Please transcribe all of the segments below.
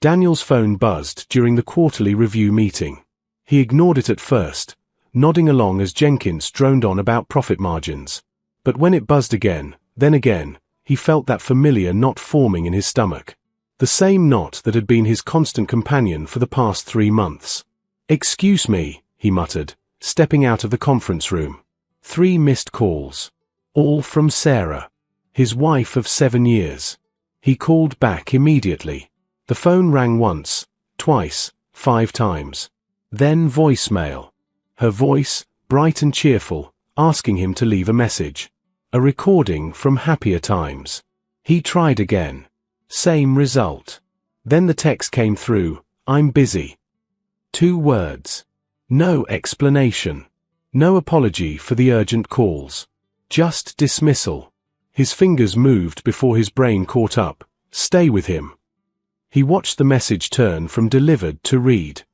Daniel's phone buzzed during the quarterly review meeting. He ignored it at first, nodding along as Jenkins droned on about profit margins. But when it buzzed again, then again, he felt that familiar knot forming in his stomach. The same knot that had been his constant companion for the past 3 months. "Excuse me," he muttered, stepping out of the conference room. 3 missed calls. All from Sarah, his wife of 7 years. He called back immediately. The phone rang once, twice, 5 times. Then voicemail. Her voice, bright and cheerful, asking him to leave a message. A recording from happier times. He tried again. Same result. Then the text came through, "I'm busy." 2 words. No explanation. No apology for the urgent calls. Just dismissal. His fingers moved before his brain caught up. Stay with him. He watched the message turn from delivered to read.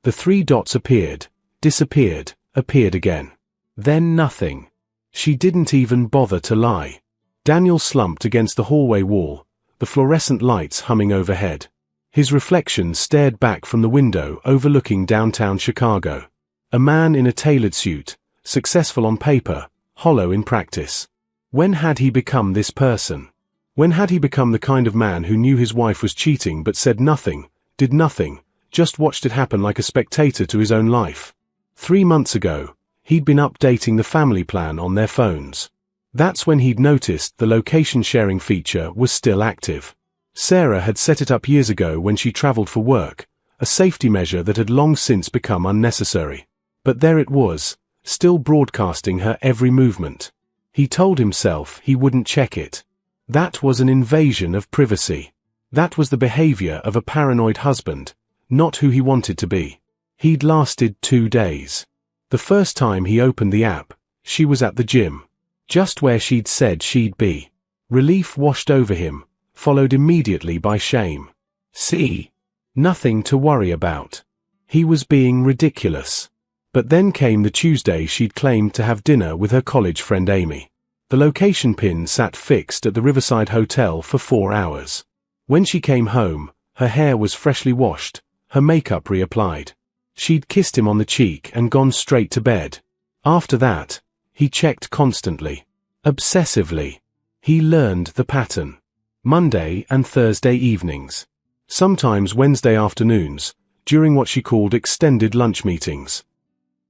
The 3 dots appeared, disappeared, appeared again. Then nothing. She didn't even bother to lie. Daniel slumped against the hallway wall, the fluorescent lights humming overhead. His reflection stared back from the window overlooking downtown Chicago. A man in a tailored suit, successful on paper, hollow in practice. When had he become this person? When had he become the kind of man who knew his wife was cheating but said nothing, did nothing, just watched it happen like a spectator to his own life? 3 months ago, he'd been updating the family plan on their phones. That's when he'd noticed the location sharing feature was still active. Sarah had set it up years ago when she traveled for work, a safety measure that had long since become unnecessary. But there it was, still broadcasting her every movement. He told himself he wouldn't check it. That was an invasion of privacy. That was the behavior of a paranoid husband, not who he wanted to be. He'd lasted 2 days. The first time he opened the app, she was at the gym. Just where she'd said she'd be. Relief washed over him, followed immediately by shame. See? Nothing to worry about. He was being ridiculous. But then came the Tuesday she'd claimed to have dinner with her college friend Amy. The location pin sat fixed at the Riverside Hotel for 4 hours. When she came home, her hair was freshly washed, her makeup reapplied. She'd kissed him on the cheek and gone straight to bed. After that, he checked constantly. Obsessively. He learned the pattern. Monday and Thursday evenings. Sometimes Wednesday afternoons, during what she called extended lunch meetings.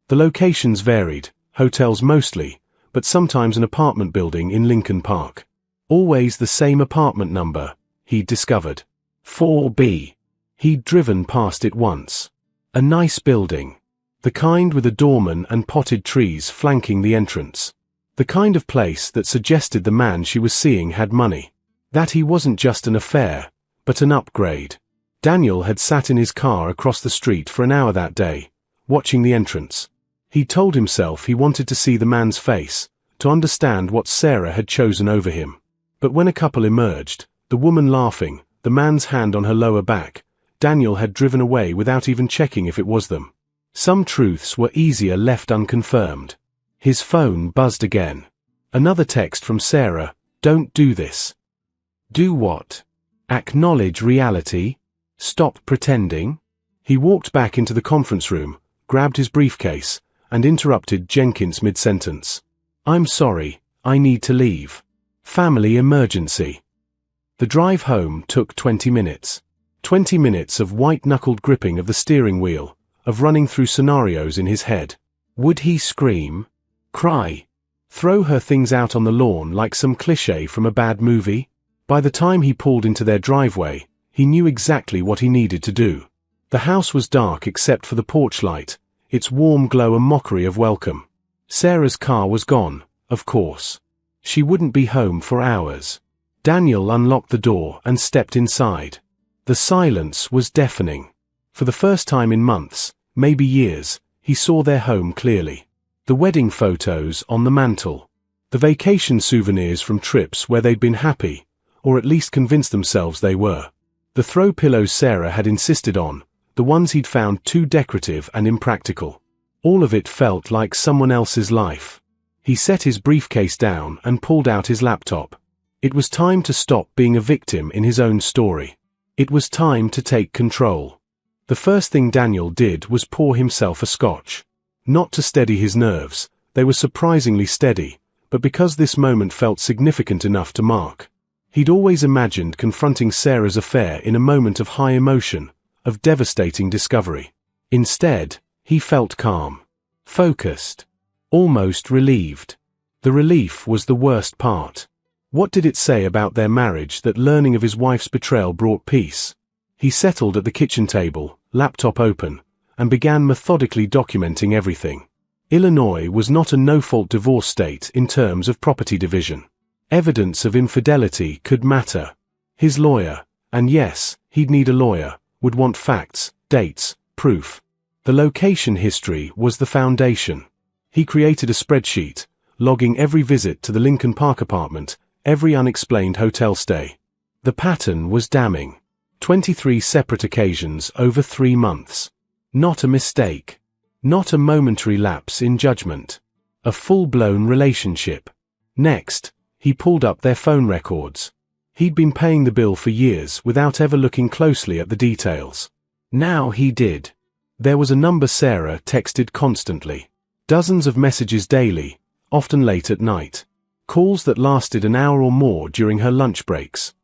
The locations varied, hotels mostly, but sometimes an apartment building in Lincoln Park. Always the same apartment number, he'd discovered. 4B. He'd driven past it once. A nice building. The kind with a doorman and potted trees flanking the entrance. The kind of place that suggested the man she was seeing had money. That he wasn't just an affair, but an upgrade. Daniel had sat in his car across the street for an hour that day, watching the entrance. He told himself he wanted to see the man's face, to understand what Sarah had chosen over him. But when a couple emerged, the woman laughing, the man's hand on her lower back, Daniel had driven away without even checking if it was them. Some truths were easier left unconfirmed. His phone buzzed again. Another text from Sarah, "Don't do this." Do what? Acknowledge reality? Stop pretending? He walked back into the conference room, grabbed his briefcase, and interrupted Jenkins mid-sentence. "I'm sorry, I need to leave. Family emergency." The drive home took 20 minutes. 20 minutes of white-knuckled gripping of the steering wheel, of running through scenarios in his head. Would he scream? Cry? Throw her things out on the lawn like some cliché from a bad movie? By the time he pulled into their driveway, he knew exactly what he needed to do. The house was dark except for the porch light, its warm glow a mockery of welcome. Sarah's car was gone, of course. She wouldn't be home for hours. Daniel unlocked the door and stepped inside. The silence was deafening. For the first time in months, maybe years, he saw their home clearly. The wedding photos on the mantel. The vacation souvenirs from trips where they'd been happy, or at least convinced themselves they were. The throw pillows Sarah had insisted on, the ones he'd found too decorative and impractical. All of it felt like someone else's life. He set his briefcase down and pulled out his laptop. It was time to stop being a victim in his own story. It was time to take control. The first thing Daniel did was pour himself a scotch. Not to steady his nerves, they were surprisingly steady, but because this moment felt significant enough to mark. He'd always imagined confronting Sarah's affair in a moment of high emotion, of devastating discovery. Instead, he felt calm, focused, almost relieved. The relief was the worst part. What did it say about their marriage that learning of his wife's betrayal brought peace? He settled at the kitchen table, laptop open, and began methodically documenting everything. Illinois was not a no-fault divorce state in terms of property division. Evidence of infidelity could matter. His lawyer, and yes, he'd need a lawyer, would want facts, dates, proof. The location history was the foundation. He created a spreadsheet, logging every visit to the Lincoln Park apartment, every unexplained hotel stay. The pattern was damning. 23 separate occasions over 3 months. Not a mistake. Not a momentary lapse in judgment. A full-blown relationship. Next, he pulled up their phone records. He'd been paying the bill for years without ever looking closely at the details. Now he did. There was a number Sarah texted constantly. Dozens of messages daily, often late at night. Calls that lasted an hour or more during her lunch breaks.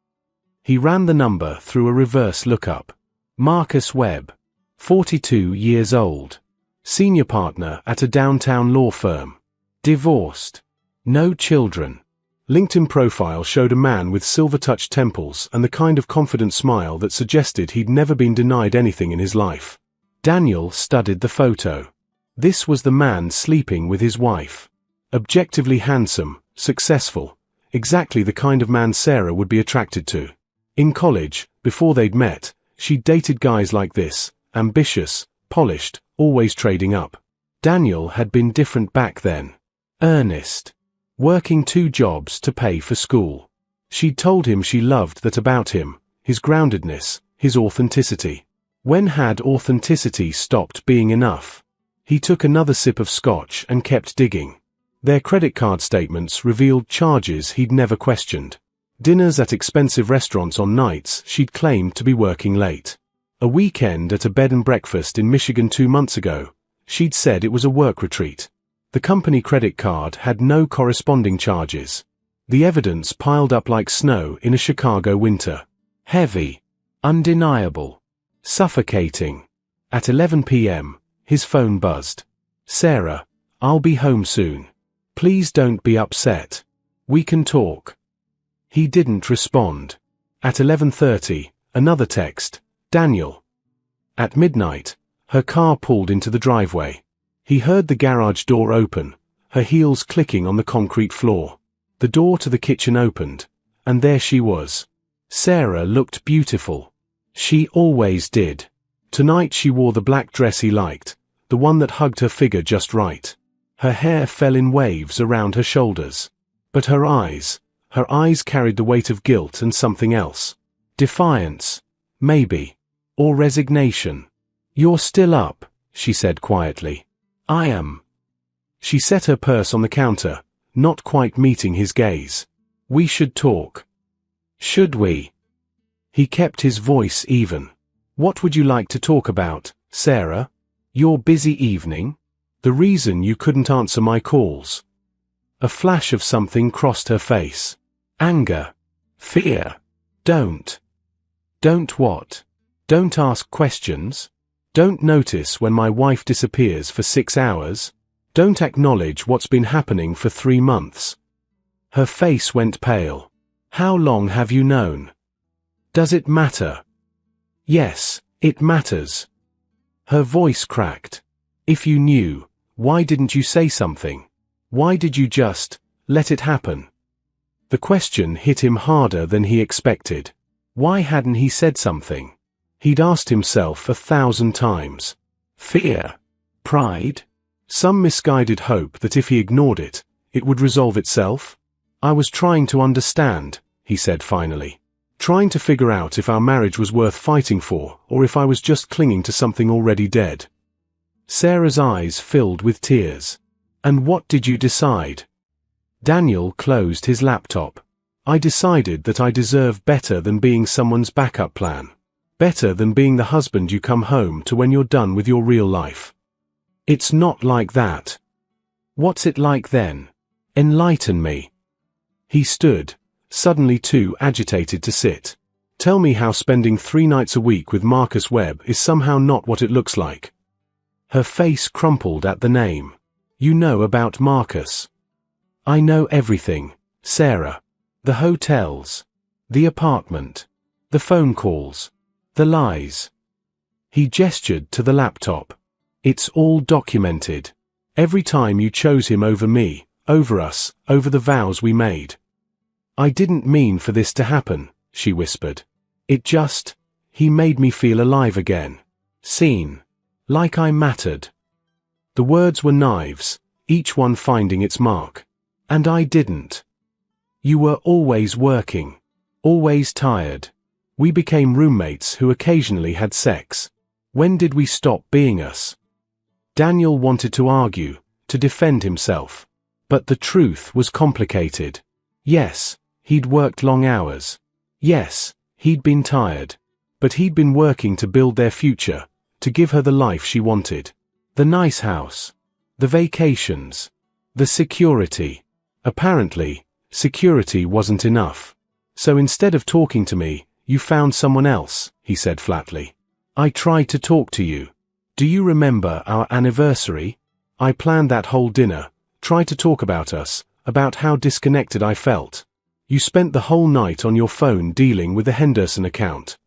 He ran the number through a reverse lookup. Marcus Webb, 42 years old. Senior partner at a downtown law firm. Divorced. No children. LinkedIn profile showed a man with silver-touched temples and the kind of confident smile that suggested he'd never been denied anything in his life. Daniel studied the photo. This was the man sleeping with his wife. Objectively handsome, successful, exactly the kind of man Sarah would be attracted to. In college, before they'd met, she'd dated guys like this, ambitious, polished, always trading up. Daniel had been different back then. Earnest. Working 2 jobs to pay for school. She'd told him she loved that about him, his groundedness, his authenticity. When had authenticity stopped being enough? He took another sip of scotch and kept digging. Their credit card statements revealed charges he'd never questioned. Dinners at expensive restaurants on nights she'd claimed to be working late. A weekend at a bed and breakfast in Michigan 2 months ago, she'd said it was a work retreat. The company credit card had no corresponding charges. The evidence piled up like snow in a Chicago winter. Heavy. Undeniable. Suffocating. At 11 p.m., his phone buzzed. "Sarah, I'll be home soon. Please don't be upset. We can talk." He didn't respond. At 11:30, another text. "Daniel." At midnight, her car pulled into the driveway. He heard the garage door open, her heels clicking on the concrete floor. The door to the kitchen opened, and there she was. Sarah looked beautiful. She always did. Tonight she wore the black dress he liked, the one that hugged her figure just right. Her hair fell in waves around her shoulders. But her eyes carried the weight of guilt and something else. Defiance, maybe, or resignation. "You're still up," she said quietly. "I am." She set her purse on the counter, not quite meeting his gaze. "We should talk." "Should we?" He kept his voice even. "What would you like to talk about, Sarah? Your busy evening? The reason you couldn't answer my calls?" A flash of something crossed her face. Anger. Fear. Don't what? Don't ask questions? Don't notice when my wife disappears for 6 hours? Don't acknowledge what's been happening for 3 months? Her face went pale. "How long have you known? Does it matter?" "Yes, it matters." Her voice cracked. "If you knew, why didn't you say something? Why did you just let it happen?" The question hit him harder than he expected. Why hadn't he said something? He'd asked himself 1,000 times. Fear? Pride? Some misguided hope that if he ignored it, it would resolve itself? "I was trying to understand," he said finally. "Trying to figure out if our marriage was worth fighting for, or if I was just clinging to something already dead." Sarah's eyes filled with tears. "And what did you decide?" Daniel closed his laptop. "I decided that I deserve better than being someone's backup plan." Better than being the husband you come home to when you're done with your real life. It's not like that. What's it like then? Enlighten me. He stood, suddenly too agitated to sit. Tell me how spending 3 nights a week with Marcus Webb is somehow not what it looks like. Her face crumpled at the name. You know about Marcus. I know everything, Sarah. The hotels. The apartment. The phone calls. The lies. He gestured to the laptop. It's all documented. Every time you chose him over me, over us, over the vows we made. I didn't mean for this to happen, she whispered. He made me feel alive again. Seen. Like I mattered. The words were knives, each one finding its mark. And I didn't. You were always working. Always tired. We became roommates who occasionally had sex. When did we stop being us? Daniel wanted to argue, to defend himself. But the truth was complicated. Yes, he'd worked long hours. Yes, he'd been tired. But he'd been working to build their future, to give her the life she wanted. The nice house. The vacations. The security. Apparently, security wasn't enough. So instead of talking to me, you found someone else, he said flatly. I tried to talk to you. Do you remember our anniversary? I planned that whole dinner, tried to talk about us, about how disconnected I felt. You spent the whole night on your phone dealing with the Henderson account.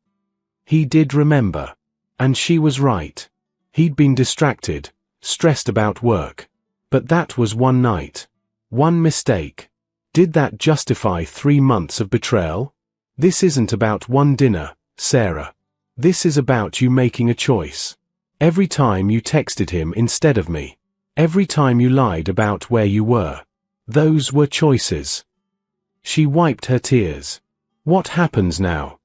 He did remember. And she was right. He'd been distracted, stressed about work. But that was one night. One mistake. Did that justify 3 months of betrayal? This isn't about one dinner, Sarah. This is about you making a choice. Every time you texted him instead of me. Every time you lied about where you were. Those were choices. She wiped her tears. What happens now?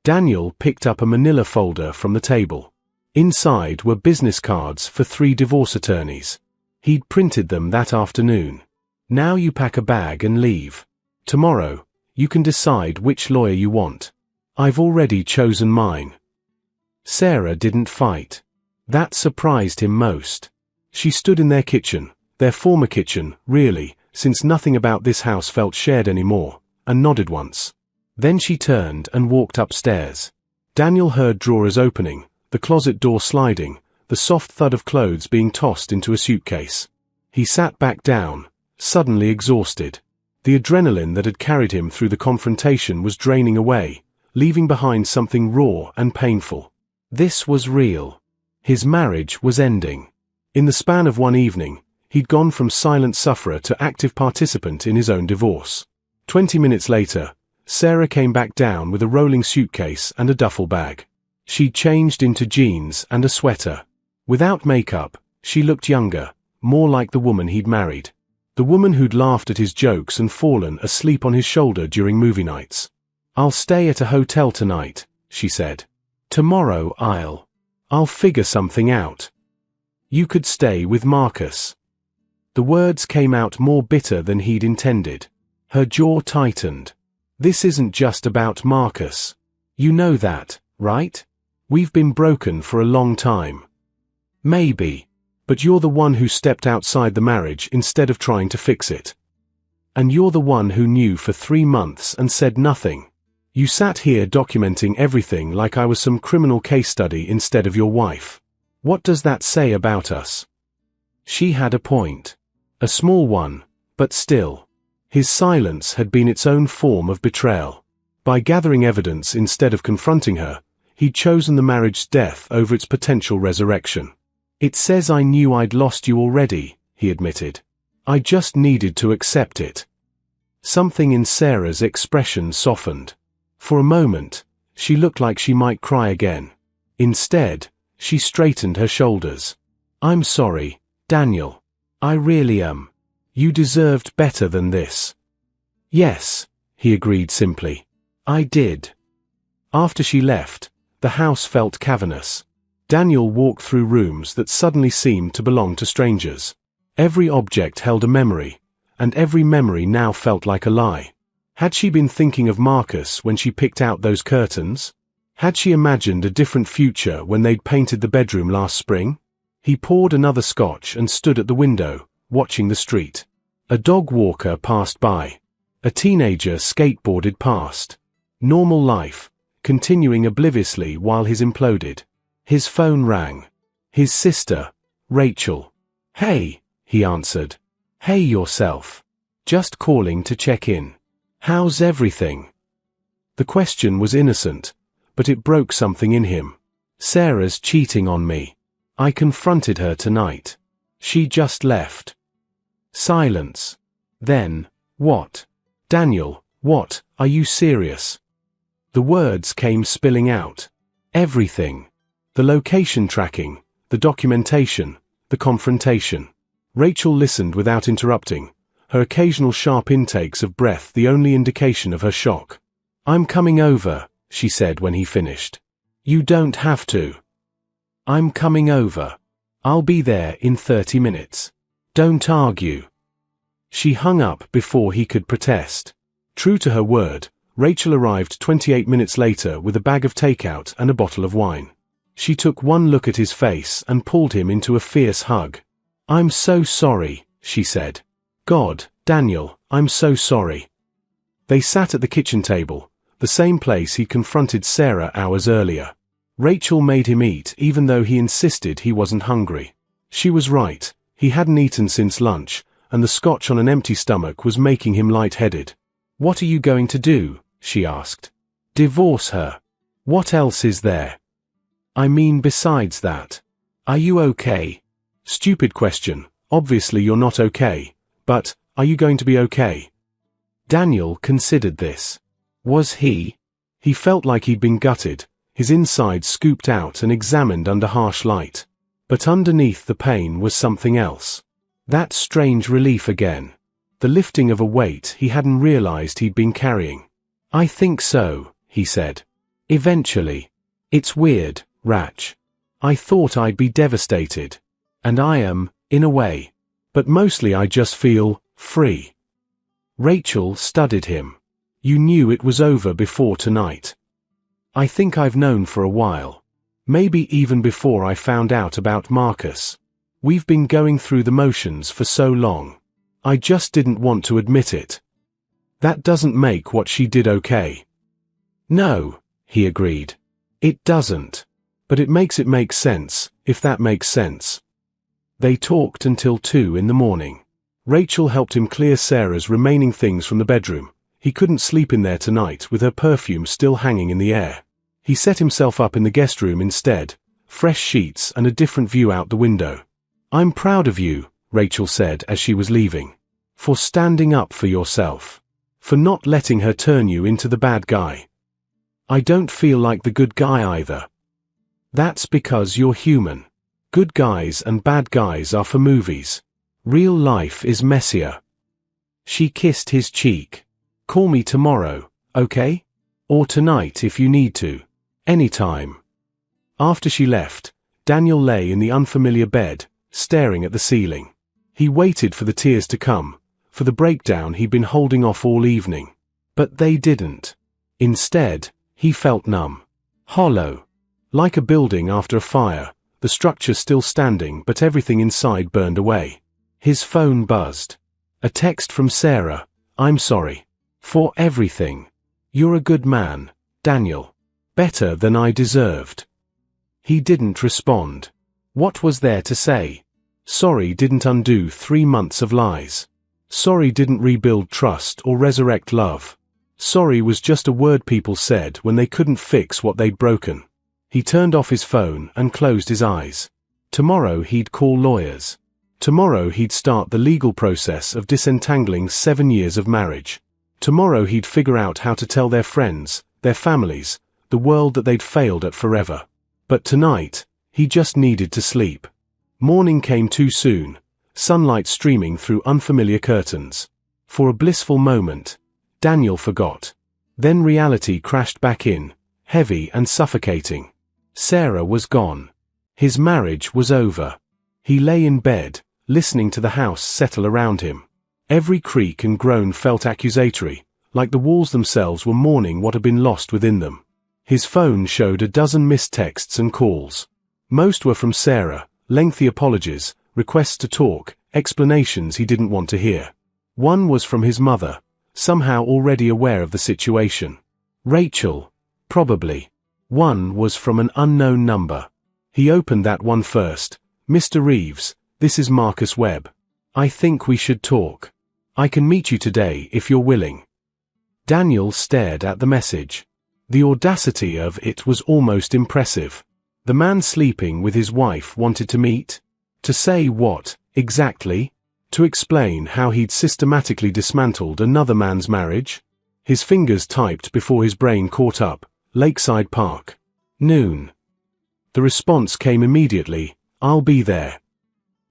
Daniel picked up a manila folder from the table. Inside were business cards for 3 divorce attorneys. He'd printed them that afternoon. Now you pack a bag and leave. Tomorrow, you can decide which lawyer you want. I've already chosen mine. Sarah didn't fight. That surprised him most. She stood in their kitchen, their former kitchen, really, since nothing about this house felt shared anymore, and nodded once. Then she turned and walked upstairs. Daniel heard drawers opening, the closet door sliding, the soft thud of clothes being tossed into a suitcase. He sat back down, suddenly exhausted. The adrenaline that had carried him through the confrontation was draining away, leaving behind something raw and painful. This was real. His marriage was ending. In the span of one evening, he'd gone from silent sufferer to active participant in his own divorce. 20 minutes later, Sarah came back down with a rolling suitcase and a duffel bag. She'd changed into jeans and a sweater. Without makeup, she looked younger, more like the woman he'd married. The woman who'd laughed at his jokes and fallen asleep on his shoulder during movie nights. I'll stay at a hotel tonight, she said. Tomorrow I'll figure something out. You could stay with Marcus. The words came out more bitter than he'd intended. Her jaw tightened. This isn't just about Marcus. You know that, right? We've been broken for a long time. Maybe. But you're the one who stepped outside the marriage instead of trying to fix it. And you're the one who knew for 3 months and said nothing. You sat here documenting everything like I was some criminal case study instead of your wife. What does that say about us? She had a point. A small one, but still. His silence had been its own form of betrayal. By gathering evidence instead of confronting her, he'd chosen the marriage's death over its potential resurrection. It says I knew I'd lost you already, he admitted. I just needed to accept it. Something in Sarah's expression softened. For a moment, she looked like she might cry again. Instead, she straightened her shoulders. I'm sorry, Daniel. I really am. You deserved better than this. Yes, he agreed simply. I did. After she left, the house felt cavernous. Daniel walked through rooms that suddenly seemed to belong to strangers. Every object held a memory, and every memory now felt like a lie. Had she been thinking of Marcus when she picked out those curtains? Had she imagined a different future when they'd painted the bedroom last spring? He poured another scotch and stood at the window, watching the street. A dog walker passed by. A teenager skateboarded past. Normal life, continuing obliviously while his imploded. His phone rang. His sister, Rachel. "Hey," he answered. "Hey yourself. Just calling to check in. How's everything?" The question was innocent, but it broke something in him. "Sarah's cheating on me. I confronted her tonight. She just left." Silence. Then, "What? Daniel, what, are you serious?" The words came spilling out. Everything. The location tracking, the documentation, the confrontation. Rachel listened without interrupting, her occasional sharp intakes of breath the only indication of her shock. "I'm coming over," she said when he finished. "You don't have to." "I'm coming over. I'll be there in 30 minutes. Don't argue." She hung up before he could protest. True to her word, Rachel arrived 28 minutes later with a bag of takeout and a bottle of wine. She took one look at his face and pulled him into a fierce hug. "I'm so sorry," she said. "God, Daniel, I'm so sorry." They sat at the kitchen table, the same place he confronted Sarah hours earlier. Rachel made him eat even though he insisted he wasn't hungry. She was right, he hadn't eaten since lunch, and the scotch on an empty stomach was making him lightheaded. "What are you going to do?" she asked. "Divorce her. What else is there? I mean besides that. Are you okay?" Stupid question, obviously you're not okay, but, are you going to be okay? Daniel considered this. Was he? He felt like he'd been gutted, his insides scooped out and examined under harsh light. But underneath the pain was something else. That strange relief again. The lifting of a weight he hadn't realized he'd been carrying. "I think so," he said. "Eventually. It's weird, Rach. I thought I'd be devastated. And I am, in a way. But mostly I just feel free." Rachel studied him. "You knew it was over before tonight." "I think I've known for a while. Maybe even before I found out about Marcus. We've been going through the motions for so long. I just didn't want to admit it." "That doesn't make what she did okay." "No," he agreed. "It doesn't. But it makes it make sense, if that makes sense." They talked until 2 in the morning. Rachel helped him clear Sarah's remaining things from the bedroom. He couldn't sleep in there tonight with her perfume still hanging in the air. He set himself up in the guest room instead, fresh sheets and a different view out the window. "I'm proud of you," Rachel said as she was leaving. "For standing up for yourself. For not letting her turn you into the bad guy." "I don't feel like the good guy either." "That's because you're human. Good guys and bad guys are for movies. Real life is messier." She kissed his cheek. "Call me tomorrow, okay? Or tonight if you need to. Anytime." After she left, Daniel lay in the unfamiliar bed, staring at the ceiling. He waited for the tears to come, for the breakdown he'd been holding off all evening. But they didn't. Instead, he felt numb. Hollow. Like a building after a fire, the structure still standing but everything inside burned away. His phone buzzed. A text from Sarah. "I'm sorry. For everything. You're a good man, Daniel. Better than I deserved." He didn't respond. What was there to say? Sorry didn't undo 3 months of lies. Sorry didn't rebuild trust or resurrect love. Sorry was just a word people said when they couldn't fix what they'd broken. He turned off his phone and closed his eyes. Tomorrow he'd call lawyers. Tomorrow he'd start the legal process of disentangling 7 years of marriage. Tomorrow he'd figure out how to tell their friends, their families, the world that they'd failed at forever. But tonight, he just needed to sleep. Morning came too soon, sunlight streaming through unfamiliar curtains. For a blissful moment, Daniel forgot. Then reality crashed back in, heavy and suffocating. Sarah was gone. His marriage was over. He lay in bed, listening to the house settle around him. Every creak and groan felt accusatory, like the walls themselves were mourning what had been lost within them. His phone showed a dozen missed texts and calls. Most were from Sarah, lengthy apologies, requests to talk, explanations he didn't want to hear. One was from his mother, somehow already aware of the situation. Rachel, probably. One was from an unknown number. He opened that one first. Mr. Reeves, this is Marcus Webb. I think we should talk. I can meet you today if you're willing. Daniel stared at the message. The audacity of it was almost impressive. The man sleeping with his wife wanted to meet? To say what, exactly? To explain how he'd systematically dismantled another man's marriage? His fingers typed before his brain caught up. Lakeside Park. Noon. The response came immediately. I'll be there.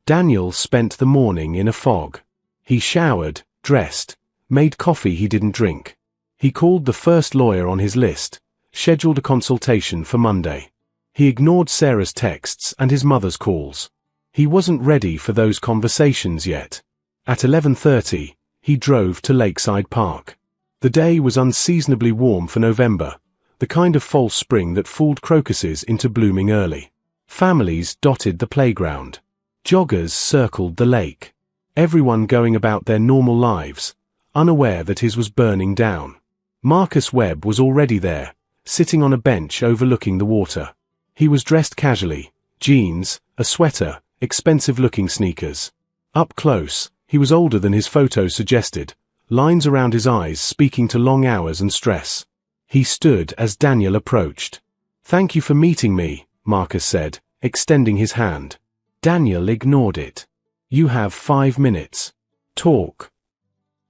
Daniel spent the morning in a fog. He showered, dressed, made coffee he didn't drink. He called the first lawyer on his list, scheduled a consultation for Monday. He ignored Sarah's texts and his mother's calls. He wasn't ready for those conversations yet. At 11:30, he drove to Lakeside Park. The day was unseasonably warm for November, the kind of false spring that fooled crocuses into blooming early. Families dotted the playground. Joggers circled the lake. Everyone going about their normal lives, unaware that his was burning down. Marcus Webb was already there, sitting on a bench overlooking the water. He was dressed casually, jeans, a sweater, expensive-looking sneakers. Up close, he was older than his photos suggested, lines around his eyes speaking to long hours and stress. He stood as Daniel approached. "Thank you for meeting me," Marcus said, extending his hand. Daniel ignored it. "You have 5 minutes. Talk."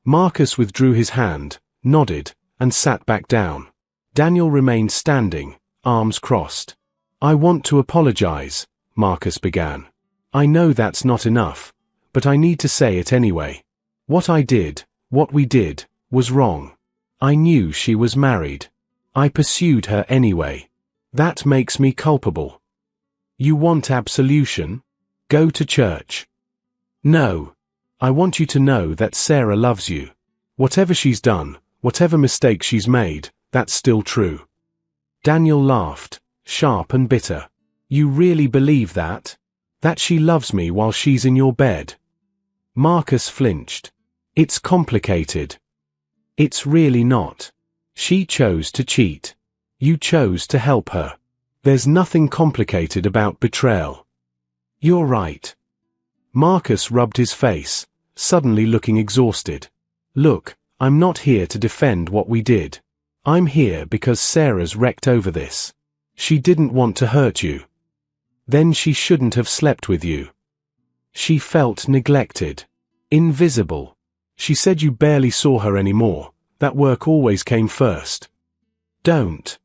Marcus withdrew his hand, nodded, and sat back down. Daniel remained standing, arms crossed. "I want to apologize," Marcus began. "I know that's not enough, but I need to say it anyway. What I did, what we did, was wrong. I knew she was married. I pursued her anyway. That makes me culpable. You want absolution? Go to church." "No. I want you to know that Sarah loves you. Whatever she's done, whatever mistake she's made, that's still true." Daniel laughed, sharp and bitter. "You really believe that? That she loves me while she's in your bed?" Marcus flinched. "It's complicated." "It's really not. She chose to cheat. You chose to help her. There's nothing complicated about betrayal." "You're right." Marcus rubbed his face, suddenly looking exhausted. "Look, I'm not here to defend what we did. I'm here because Sarah's wrecked over this. She didn't want to hurt you. Then she shouldn't have slept with you. She felt neglected. Invisible. She said you barely saw her anymore, that work always came first. Don't."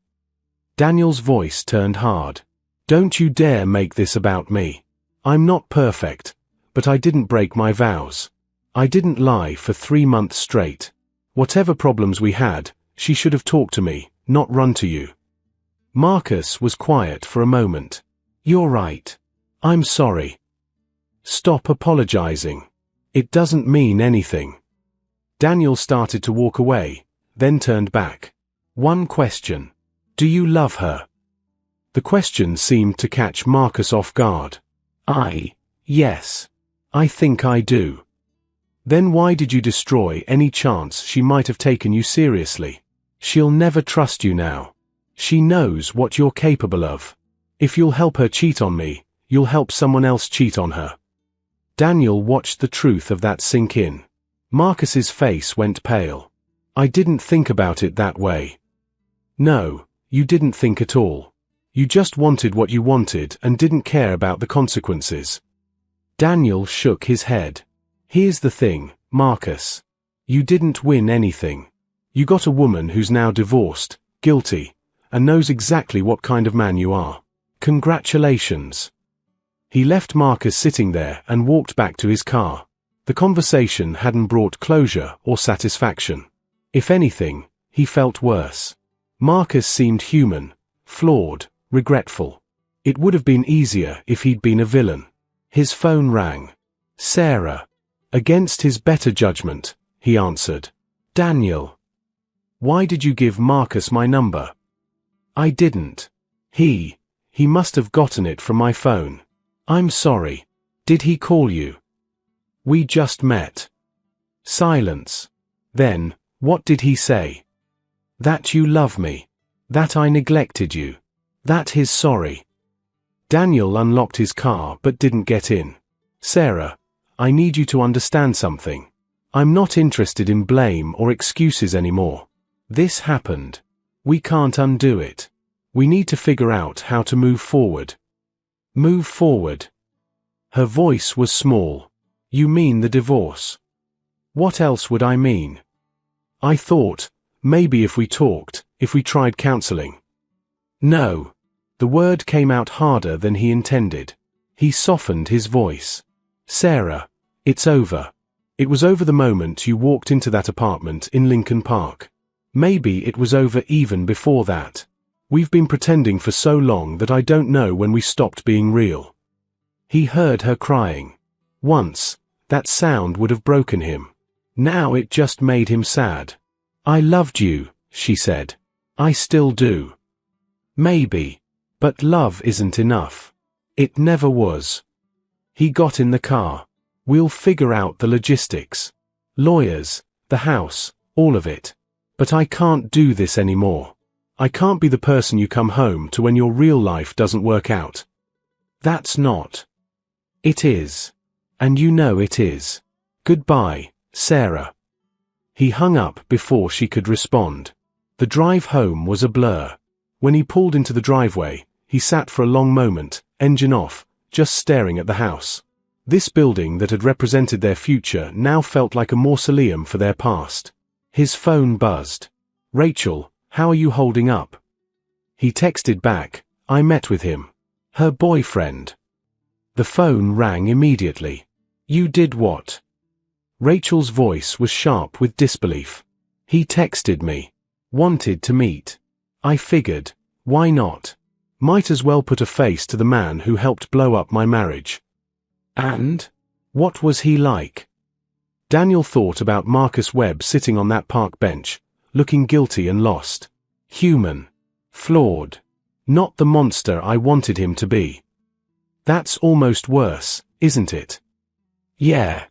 Daniel's voice turned hard. "Don't you dare make this about me. I'm not perfect, but I didn't break my vows. I didn't lie for 3 months straight. Whatever problems we had, she should have talked to me, not run to you." Marcus was quiet for a moment. "You're right. I'm sorry." "Stop apologizing. It doesn't mean anything." Daniel started to walk away, then turned back. "One question. Do you love her?" The question seemed to catch Marcus off guard. Yes. I think I do." "Then why did you destroy any chance she might have taken you seriously? She'll never trust you now. She knows what you're capable of. If you'll help her cheat on me, you'll help someone else cheat on her." Daniel watched the truth of that sink in. Marcus's face went pale. "I didn't think about it that way." "No, you didn't think at all. You just wanted what you wanted and didn't care about the consequences." Daniel shook his head. "Here's the thing, Marcus. You didn't win anything. You got a woman who's now divorced, guilty, and knows exactly what kind of man you are. Congratulations." He left Marcus sitting there and walked back to his car. The conversation hadn't brought closure or satisfaction. If anything, he felt worse. Marcus seemed human, flawed, regretful. It would have been easier if he'd been a villain. His phone rang. "Sarah." Against his better judgment, he answered. "Daniel." "Why did you give Marcus my number?" I didn't. He must have gotten it from my phone. I'm sorry. Did he call you? We just met. Silence. Then, what did he say? That you love me. That I neglected you. That he's sorry. Daniel unlocked his car but didn't get in. Sarah, I need you to understand something. I'm not interested in blame or excuses anymore. This happened. We can't undo it. We need to figure out how to move forward. Move forward. Her voice was small. You mean the divorce? What else would I mean? I thought, maybe if we talked, if we tried counseling. No. The word came out harder than he intended. He softened his voice. Sarah, it's over. It was over the moment you walked into that apartment in Lincoln Park. Maybe it was over even before that. We've been pretending for so long that I don't know when we stopped being real. He heard her crying. Once, that sound would have broken him. Now it just made him sad. I loved you, she said. I still do. Maybe. But love isn't enough. It never was. He got in the car. We'll figure out the logistics. Lawyers, the house, all of it. But I can't do this anymore. I can't be the person you come home to when your real life doesn't work out. That's not. It is. And you know it is. Goodbye, Sarah. He hung up before she could respond. The drive home was a blur. When he pulled into the driveway, he sat for a long moment, engine off, just staring at the house. This building that had represented their future now felt like a mausoleum for their past. His phone buzzed. Rachel, how are you holding up? He texted back, I met with him. Her boyfriend. The phone rang immediately. You did what? Rachel's voice was sharp with disbelief. He texted me. Wanted to meet. I figured, why not? Might as well put a face to the man who helped blow up my marriage. And? What was he like? Daniel thought about Marcus Webb sitting on that park bench, looking guilty and lost. Human. Flawed. Not the monster I wanted him to be. That's almost worse, isn't it? Yeah.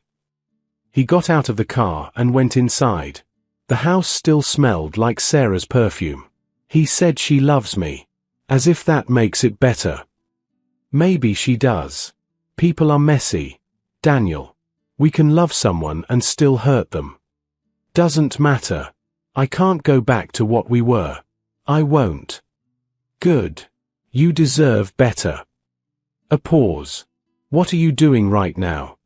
He got out of the car and went inside. The house still smelled like Sarah's perfume. He said she loves me. As if that makes it better. Maybe she does. People are messy. Daniel. We can love someone and still hurt them. Doesn't matter. I can't go back to what we were. I won't. Good. You deserve better. A pause. What are you doing right now?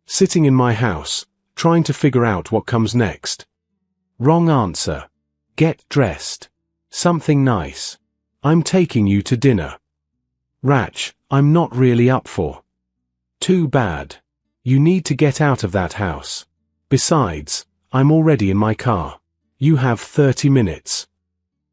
Sitting in my house, trying to figure out what comes next. Wrong answer. Get dressed. Something nice. I'm taking you to dinner. Ratch, I'm not really up for. Too bad. You need to get out of that house. Besides, I'm already in my car. You have 30 minutes.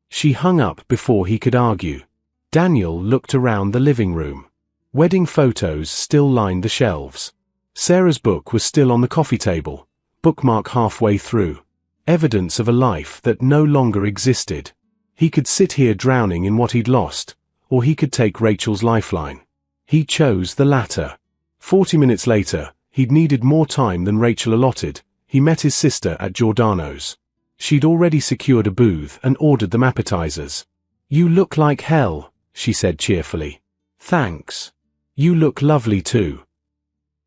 She hung up before he could argue. Daniel looked around the living room. Wedding photos still lined the shelves. Sarah's book was still on the coffee table, bookmark halfway through. Evidence of a life that no longer existed. He could sit here drowning in what he'd lost, or he could take Rachel's lifeline. He chose the latter. 40 minutes later, he'd needed more time than Rachel allotted. He met his sister at Giordano's. She'd already secured a booth and ordered them appetizers. You look like hell, she said cheerfully. Thanks. You look lovely too.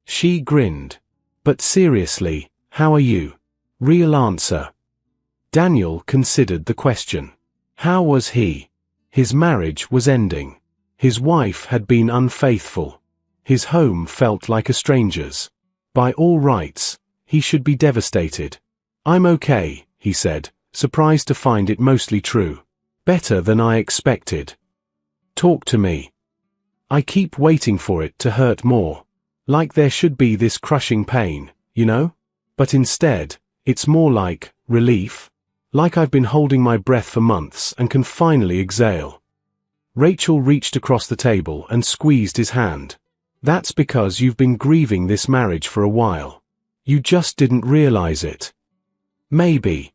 She grinned. But seriously, how are you? Real answer. Daniel considered the question. How was he? His marriage was ending. His wife had been unfaithful. His home felt like a stranger's. By all rights, he should be devastated. I'm okay, he said, surprised to find it mostly true. Better than I expected. Talk to me. I keep waiting for it to hurt more. Like there should be this crushing pain, you know? But instead, it's more like relief. Like I've been holding my breath for months and can finally exhale. Rachel reached across the table and squeezed his hand. That's because you've been grieving this marriage for a while. You just didn't realize it. Maybe.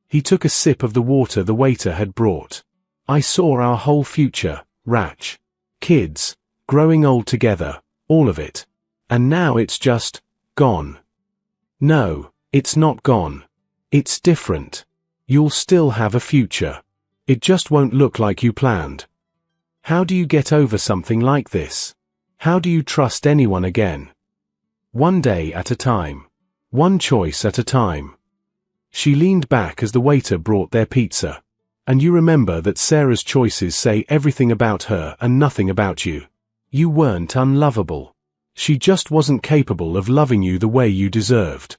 He took a sip of the water the waiter had brought. I saw our whole future, Rach. Kids, growing old together, all of it. And now it's just gone. No, it's not gone. It's different. You'll still have a future. It just won't look like you planned. How do you get over something like this? How do you trust anyone again? One day at a time. One choice at a time. She leaned back as the waiter brought their pizza. And you remember that Sarah's choices say everything about her and nothing about you. You weren't unlovable. She just wasn't capable of loving you the way you deserved.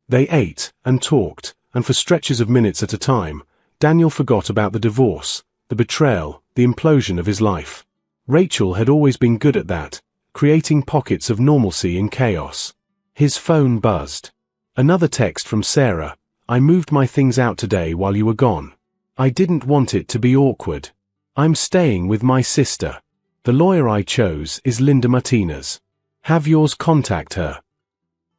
They ate and talked, and for stretches of minutes at a time, Daniel forgot about the divorce, the betrayal, the implosion of his life. Rachel had always been good at that, creating pockets of normalcy in chaos. His phone buzzed. Another text from Sarah. I moved my things out today while you were gone. I didn't want it to be awkward. I'm staying with my sister. The lawyer I chose is Linda Martinez. Have yours contact her.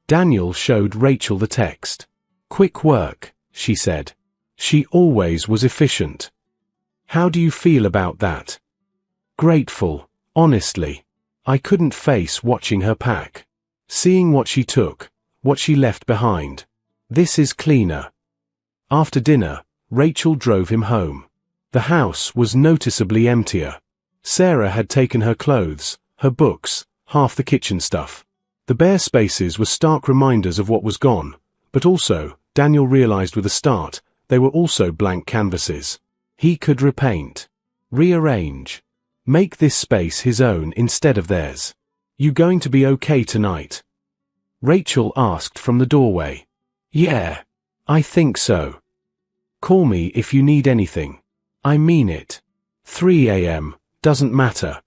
Daniel showed Rachel the text. Quick work, she said. She always was efficient. How do you feel about that? Grateful, honestly. I couldn't face watching her pack. Seeing what she took, what she left behind. This is cleaner. After dinner, Rachel drove him home. The house was noticeably emptier. Sarah had taken her clothes, her books, half the kitchen stuff. The bare spaces were stark reminders of what was gone, but also, Daniel realized with a start, they were also blank canvases. He could repaint, rearrange, make this space his own instead of theirs. You going to be okay tonight? Rachel asked from the doorway. Yeah, I think so. Call me if you need anything. I mean it. 3 a.m., doesn't matter.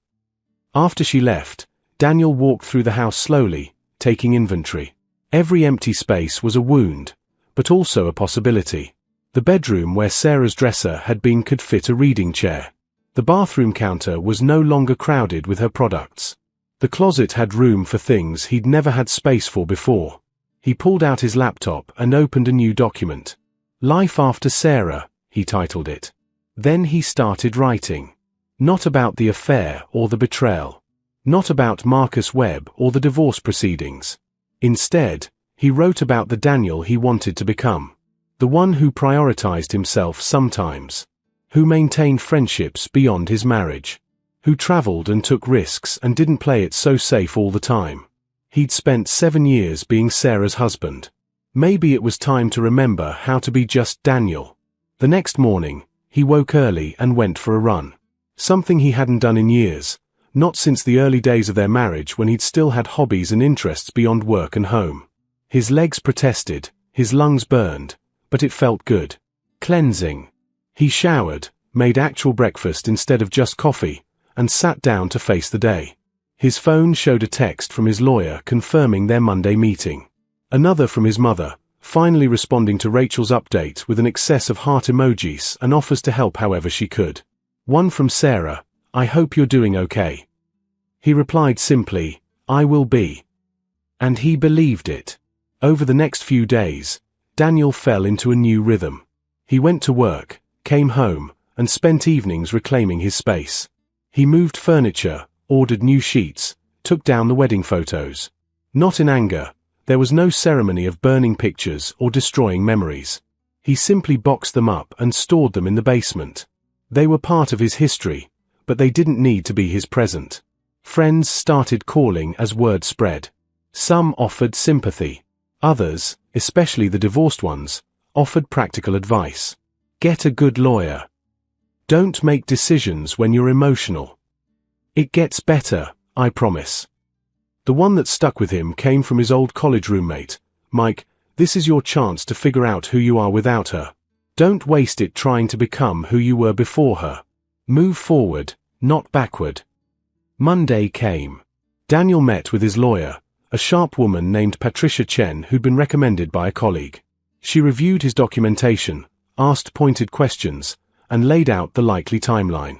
After she left, Daniel walked through the house slowly, taking inventory. Every empty space was a wound, but also a possibility. The bedroom where Sarah's dresser had been could fit a reading chair. The bathroom counter was no longer crowded with her products. The closet had room for things he'd never had space for before. He pulled out his laptop and opened a new document. Life After Sarah, he titled it. Then he started writing. Not about the affair or the betrayal. Not about Marcus Webb or the divorce proceedings. Instead, he wrote about the Daniel he wanted to become. The one who prioritized himself sometimes. Who maintained friendships beyond his marriage. Who traveled and took risks and didn't play it so safe all the time. He'd spent 7 years being Sarah's husband. Maybe it was time to remember how to be just Daniel. The next morning, he woke early and went for a run. Something he hadn't done in years. Not since the early days of their marriage when he'd still had hobbies and interests beyond work and home. His legs protested, his lungs burned, but it felt good. Cleansing. He showered, made actual breakfast instead of just coffee, and sat down to face the day. His phone showed a text from his lawyer confirming their Monday meeting. Another from his mother, finally responding to Rachel's update with an excess of heart emojis and offers to help however she could. One from Sarah, I hope you're doing okay. He replied simply, I will be. And he believed it. Over the next few days, Daniel fell into a new rhythm. He went to work, came home, and spent evenings reclaiming his space. He moved furniture, ordered new sheets, took down the wedding photos. Not in anger, there was no ceremony of burning pictures or destroying memories. He simply boxed them up and stored them in the basement. They were part of his history, but they didn't need to be his present. Friends started calling as word spread. Some offered sympathy. Others, especially the divorced ones, offered practical advice. Get a good lawyer. Don't make decisions when you're emotional. It gets better, I promise. The one that stuck with him came from his old college roommate. Mike, this is your chance to figure out who you are without her. Don't waste it trying to become who you were before her. Move forward, not backward. Monday came. Daniel met with his lawyer, a sharp woman named Patricia Chen who'd been recommended by a colleague. She reviewed his documentation, asked pointed questions, and laid out the likely timeline.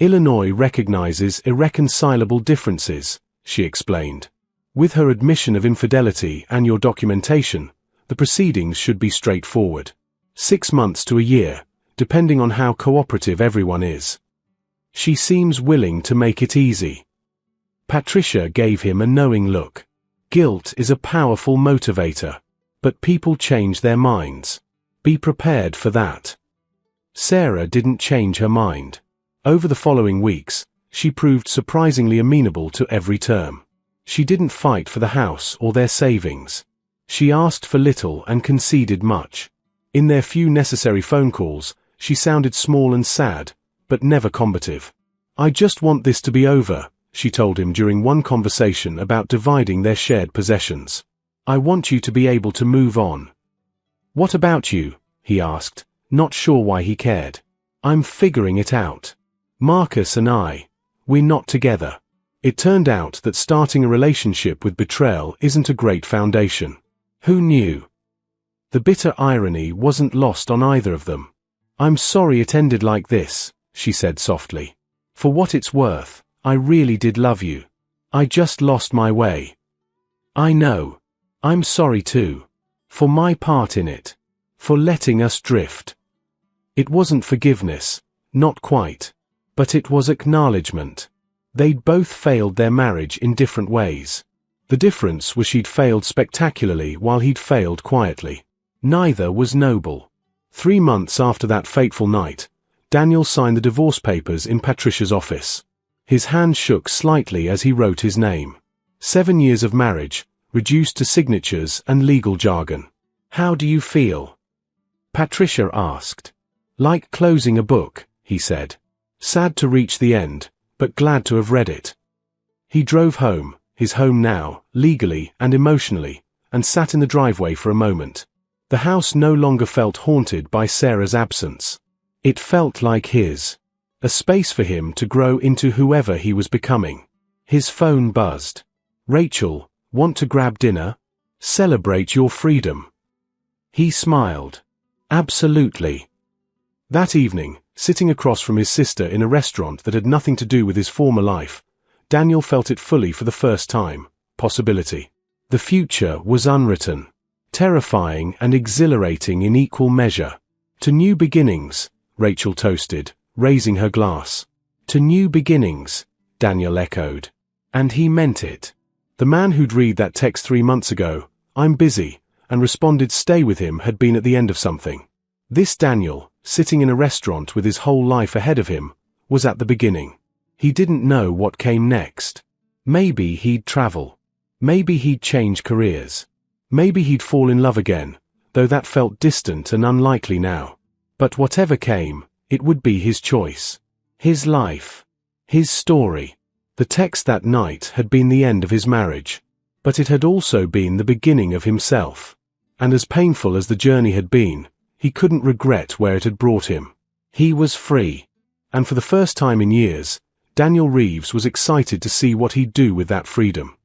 Illinois recognizes irreconcilable differences, she explained. With her admission of infidelity and your documentation, the proceedings should be straightforward. 6 months to a year, depending on how cooperative everyone is. She seems willing to make it easy. Patricia gave him a knowing look. Guilt is a powerful motivator, but people change their minds. Be prepared for that. Sarah didn't change her mind. Over the following weeks, she proved surprisingly amenable to every term. She didn't fight for the house or their savings. She asked for little and conceded much. In their few necessary phone calls, she sounded small and sad, but never combative. "I just want this to be over," she told him during one conversation about dividing their shared possessions. "I want you to be able to move on." "What about you?" he asked, not sure why he cared. "I'm figuring it out. Marcus and we're not together." It turned out that starting a relationship with betrayal isn't a great foundation. Who knew? The bitter irony wasn't lost on either of them. "I'm sorry it ended like this," she said softly. "For what it's worth, I really did love you. I just lost my way." "I know. I'm sorry too. For my part in it. For letting us drift." It wasn't forgiveness, not quite. But it was acknowledgement. They'd both failed their marriage in different ways. The difference was she'd failed spectacularly while he'd failed quietly. Neither was noble. 3 months after that fateful night, Daniel signed the divorce papers in Patricia's office. His hand shook slightly as he wrote his name. 7 years of marriage, reduced to signatures and legal jargon. "How do you feel?" Patricia asked. "Like closing a book," he said. "Sad to reach the end, but glad to have read it." He drove home, his home now, legally and emotionally, and sat in the driveway for a moment. The house no longer felt haunted by Sarah's absence. It felt like his. A space for him to grow into whoever he was becoming. His phone buzzed. "Rachel, want to grab dinner? Celebrate your freedom." He smiled. "Absolutely." That evening, sitting across from his sister in a restaurant that had nothing to do with his former life, Daniel felt it fully for the first time. Possibility. The future was unwritten. Terrifying and exhilarating in equal measure. "To new beginnings," Rachel toasted, raising her glass. "To new beginnings," Daniel echoed. And he meant it. The man who'd read that text 3 months ago, "I'm busy," and responded stay with him had been at the end of something. This Daniel, sitting in a restaurant with his whole life ahead of him, was at the beginning. He didn't know what came next. Maybe he'd travel. Maybe he'd change careers. Maybe he'd fall in love again, though that felt distant and unlikely now. But whatever came, it would be his choice. His life. His story. The text that night had been the end of his marriage. But it had also been the beginning of himself. And as painful as the journey had been, he couldn't regret where it had brought him. He was free. And for the first time in years, Daniel Reeves was excited to see what he'd do with that freedom.